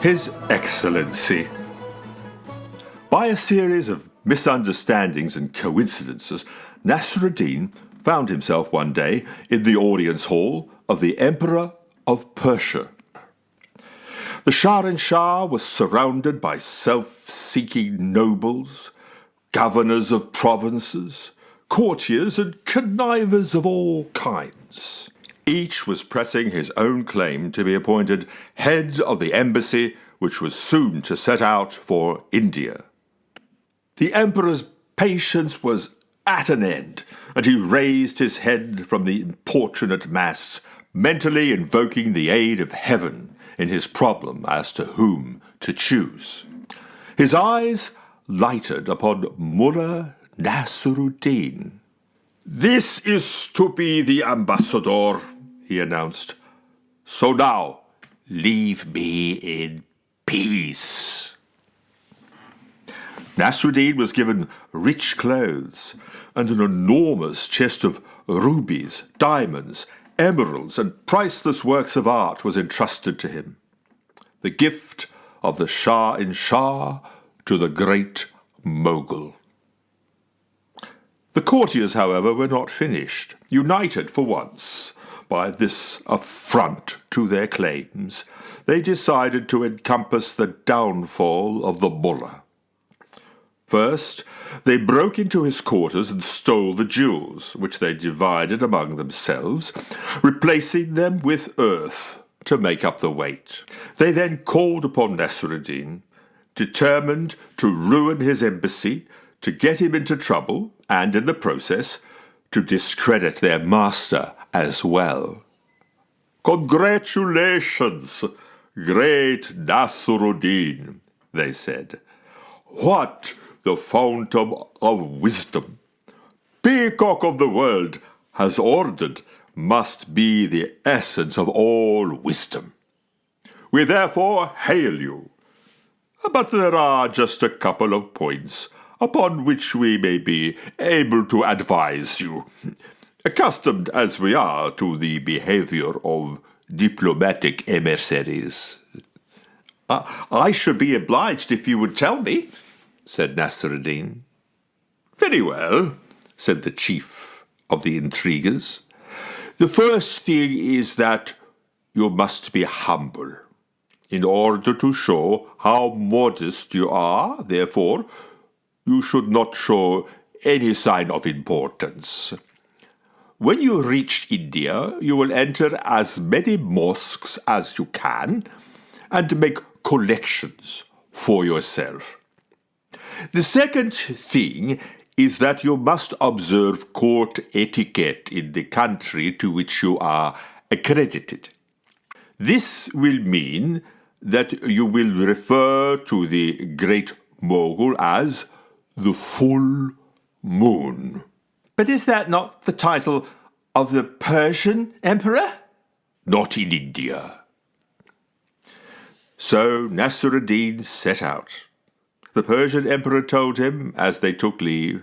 His Excellency. By a series of misunderstandings and coincidences, Nasrudin found himself one day in the audience hall of the Emperor of Persia. The Shah was surrounded by self-seeking nobles, governors of provinces, courtiers and connivers of all kinds. Each was pressing his own claim to be appointed head of the embassy which was soon to set out for India. The emperor's patience was at an end, and he raised his head from the importunate mass, mentally invoking the aid of heaven in his problem as to whom to choose. His eyes lighted upon Mulla Nasrudin. "This is to be the ambassador," he announced. "So now, leave me in peace." Nasrudin was given rich clothes, and an enormous chest of rubies, diamonds, emeralds, and priceless works of art was entrusted to him. The gift of the Shah to the great Mogul. The courtiers, however, were not finished. United for once by this affront to their claims, they decided to encompass the downfall of the Mulla. First, they broke into his quarters and stole the jewels, which they divided among themselves, replacing them with earth to make up the weight. They then called upon Nasrudin, determined to ruin his embassy, to get him into trouble, and in the process, to discredit their master as well. "Congratulations, great Nasrudin," they said. "What the fountain of wisdom, peacock of the world, has ordered must be the essence of all wisdom. We therefore hail you. But there are just a couple of points upon which we may be able to advise you, accustomed as we are to the behavior of diplomatic emissaries." I should be obliged if you would tell me," said Nasrudin. "Very well," said the chief of the intriguers. "The first thing is that you must be humble. In order to show how modest you are, therefore, you should not show any sign of importance. When you reach India, you will enter as many mosques as you can and make collections for yourself. The second thing is that you must observe court etiquette in the country to which you are accredited. This will mean that you will refer to the Great Mogul as the Full Moon." "But is that not the title of the Persian emperor?" "Not in India." So Nasrudin set out. The Persian emperor told him, as they took leave,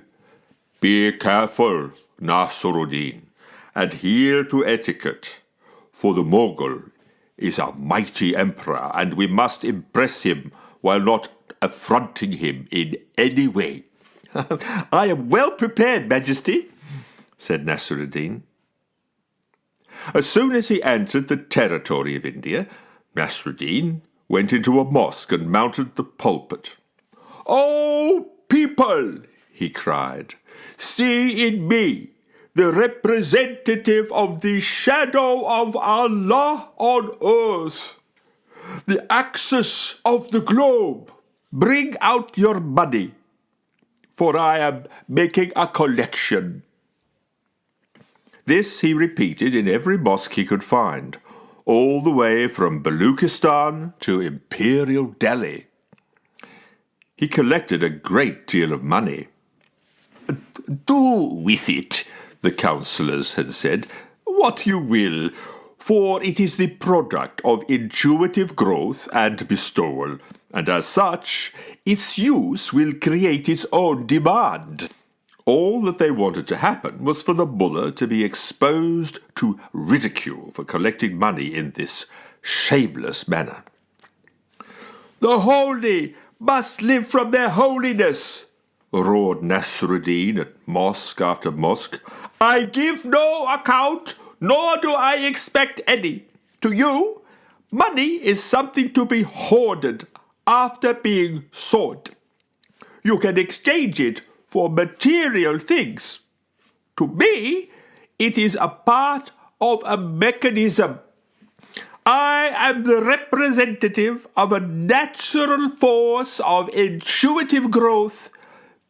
"Be careful, Nasrudin, adhere to etiquette, for the Mogul is a mighty emperor, and we must impress him while not affronting him in any way." "I am well prepared, Majesty," said Nasrudin. As soon as he entered the territory of India, Nasrudin went into a mosque and mounted the pulpit. "O people," he cried, "see in me the representative of the shadow of Allah on earth, the axis of the globe. Bring out your money, for I am making a collection." This he repeated in every mosque he could find, all the way from Baluchistan to Imperial Delhi. He collected a great deal of money. "Do with it," the councillors had said, "what you will, for it is the product of intuitive growth and bestowal, and as such, its use will create its own demand." All that they wanted to happen was for the Mullah to be exposed to ridicule for collecting money in this shameless manner. The holy must live from their holiness, roared Nasrudin at mosque after mosque. I give no account, nor do I expect any. To you, money is something to be hoarded after being sought. You can exchange it for material things. To me, it is a part of a mechanism. I am the representative of a natural force of intuitive growth,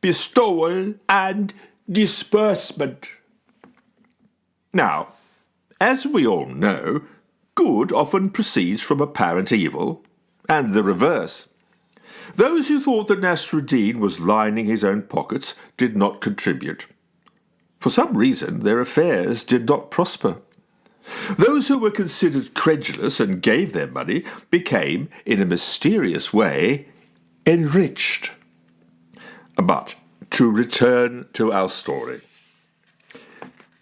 bestowal, and disbursement. Now, as we all know, good often proceeds from apparent evil, and the reverse. Those who thought that Nasrudin was lining his own pockets did not contribute. For some reason, their affairs did not prosper. Those who were considered credulous and gave their money became, in a mysterious way, enriched. But to return to our story.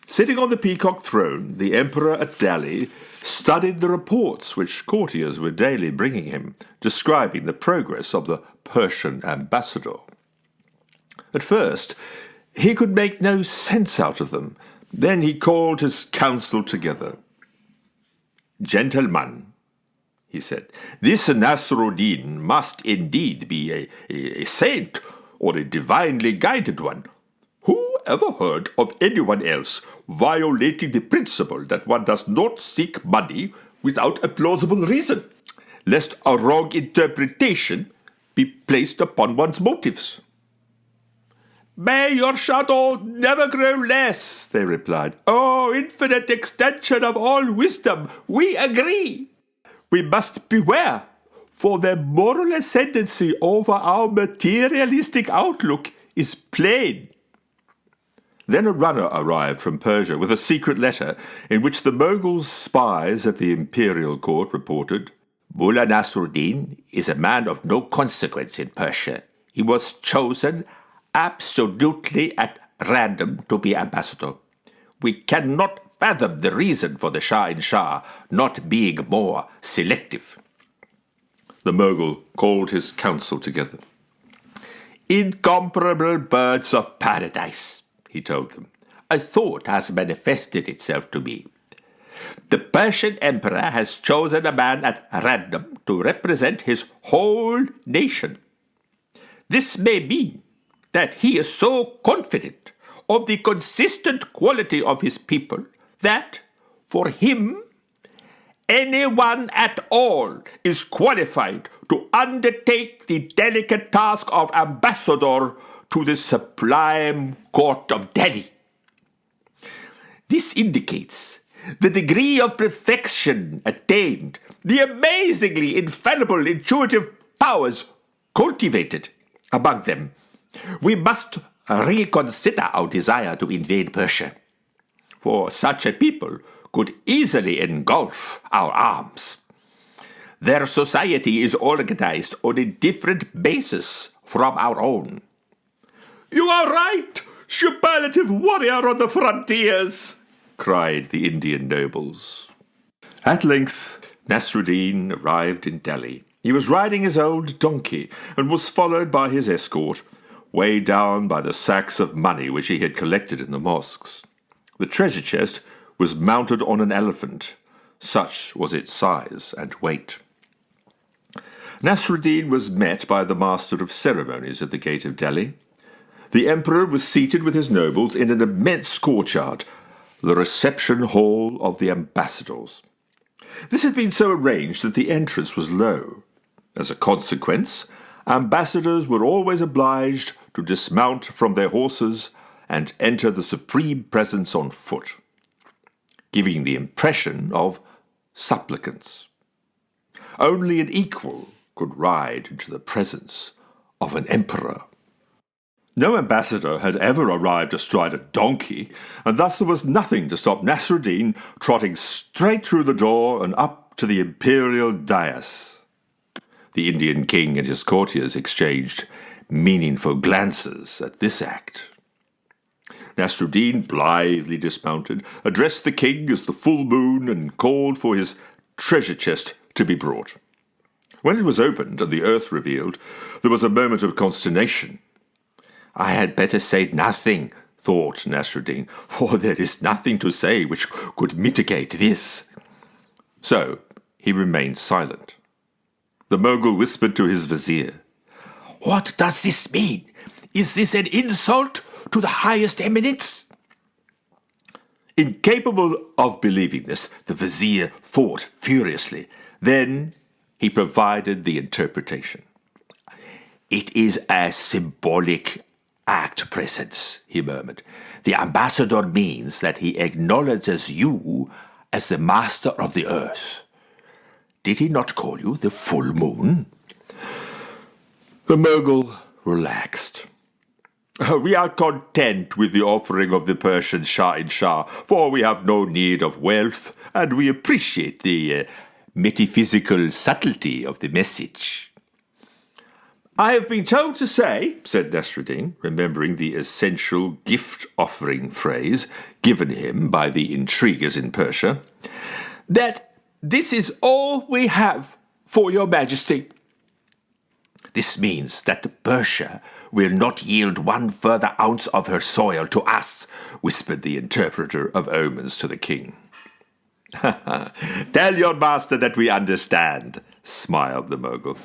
Sitting on the peacock throne, the emperor at Delhi studied the reports which courtiers were daily bringing him, describing the progress of the Persian ambassador. At first, he could make no sense out of them. Then he called his council together. Gentlemen, he said, this Nasrudin must indeed be a saint or a divinely guided one. Who ever heard of anyone else violating the principle that one does not seek money without a plausible reason, lest a wrong interpretation be placed upon one's motives? May your shadow never grow less, they replied. Oh, infinite extension of all wisdom, we agree. We must beware, for their moral ascendancy over our materialistic outlook is plain. Then a runner arrived from Persia with a secret letter in which the Mogul's spies at the imperial court reported, Mulla Nasrudin is a man of no consequence in Persia. He was chosen absolutely at random to be ambassador. We cannot fathom the reason for the Shah not being more selective. The Mogul called his council together. Incomparable birds of paradise, he told them, a thought has manifested itself to me. The Persian emperor has chosen a man at random to represent his whole nation. This may mean that he is so confident of the consistent quality of his people that, for him, anyone at all is qualified to undertake the delicate task of ambassador to the sublime court of Delhi. This indicates the degree of perfection attained, the amazingly infallible intuitive powers cultivated among them. We must reconsider our desire to invade Persia, for such a people could easily engulf our arms. Their society is organized on a different basis from our own. You are right, superlative warrior on the frontiers, cried the Indian nobles. At length, Nasrudin arrived in Delhi. He was riding his old donkey and was followed by his escort, weighed down by the sacks of money which he had collected in the mosques. The treasure chest was mounted on an elephant. Such was its size and weight. Nasrudin was met by the master of ceremonies at the gate of Delhi. The emperor was seated with his nobles in an immense courtyard, the reception hall of the ambassadors. This had been so arranged that the entrance was low. As a consequence, ambassadors were always obliged to dismount from their horses and enter the supreme presence on foot, giving the impression of supplicants. Only an equal could ride into the presence of an emperor. No ambassador had ever arrived astride a donkey, and thus there was nothing to stop Nasrudin trotting straight through the door and up to the imperial dais. The Indian king and his courtiers exchanged meaningful glances at this act. Nasrudin blithely dismounted, addressed the king as the full moon, and called for his treasure chest to be brought. When it was opened and the earth revealed, there was a moment of consternation. "I had better say nothing," thought Nasrudin, "for there is nothing to say which could mitigate this." So he remained silent. The Mogul whispered to his vizier, "What does this mean? Is this an insult to the highest eminence?" Incapable of believing this, the vizier thought furiously. Then he provided the interpretation. "It is a symbolic act, Presence," he murmured. "The ambassador means that he acknowledges you as the master of the earth. Did he not call you the full moon?" The Mogul relaxed. "We are content with the offering of the Persian Shah, for we have no need of wealth, and we appreciate the metaphysical subtlety of the message." "I have been told to say," said Nasrudin, remembering the essential gift-offering phrase given him by the intriguers in Persia, "that this is all we have for your majesty." "This means that Persia will not yield one further ounce of her soil to us," whispered the interpreter of omens to the king. "Tell your master that we understand," smiled the Mogul.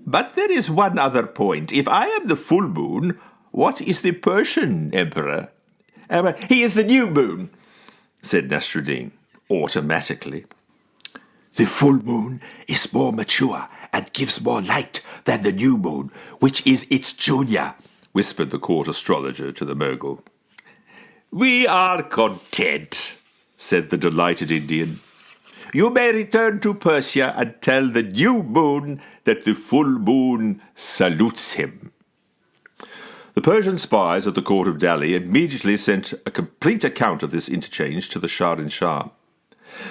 "But there is one other point. If I am the full moon, what is the Persian emperor?" "He is the new moon," said Nasrudin, automatically. "The full moon is more mature and gives more light than the new moon, which is its junior," whispered the court astrologer to the Mogul. "We are content," said the delighted Indian. "You may return to Persia and tell the new moon that the full moon salutes him." The Persian spies at the court of Delhi immediately sent a complete account of this interchange to the Shah.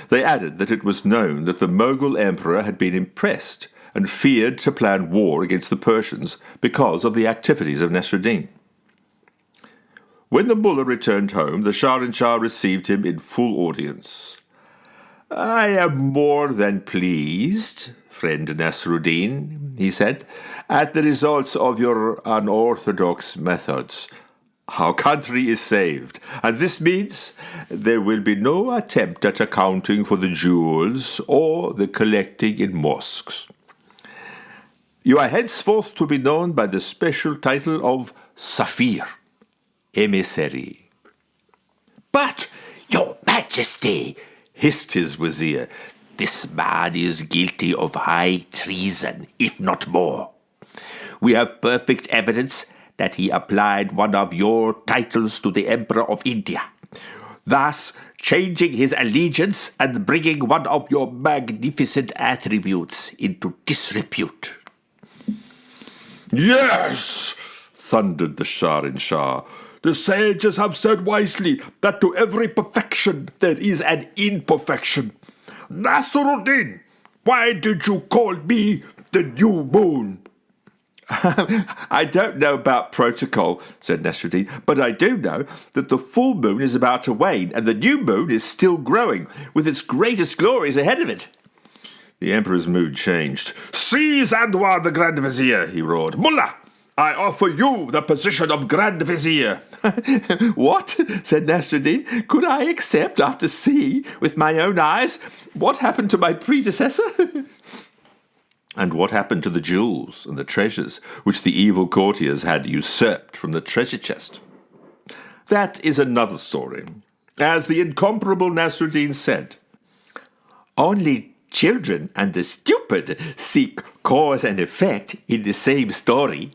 They added that it was known that the Mughal emperor had been impressed and feared to plan war against the Persians because of the activities of Nasrudin. When the Mulla returned home, the Shah received him in full audience. "I am more than pleased, friend Nasrudin," he said, "at the results of your unorthodox methods. Our country is saved, and this means there will be no attempt at accounting for the jewels or the collecting in mosques. You are henceforth to be known by the special title of Safir, emissary." "But, your majesty," hissed his vizier, "this man is guilty of high treason, if not more. We have perfect evidence that he applied one of your titles to the Emperor of India, thus changing his allegiance and bringing one of your magnificent attributes into disrepute." "Yes," thundered the Shah. "The sages have said wisely that to every perfection there is an imperfection. Nasrudin, why did you call me the new moon?" "I don't know about protocol," said Nasrudin, "but I do know that the full moon is about to wane and the new moon is still growing, with its greatest glories ahead of it." The emperor's mood changed. "Seize Anwar the Grand Vizier," he roared. "Mulla, I offer you the position of Grand Vizier." "What?" said Nasrudin. "Could I accept after seeing with my own eyes what happened to my predecessor?" And what happened to the jewels and the treasures which the evil courtiers had usurped from the treasure chest? That is another story. As the incomparable Nasrudin said, "Only children and the stupid seek cause and effect in the same story."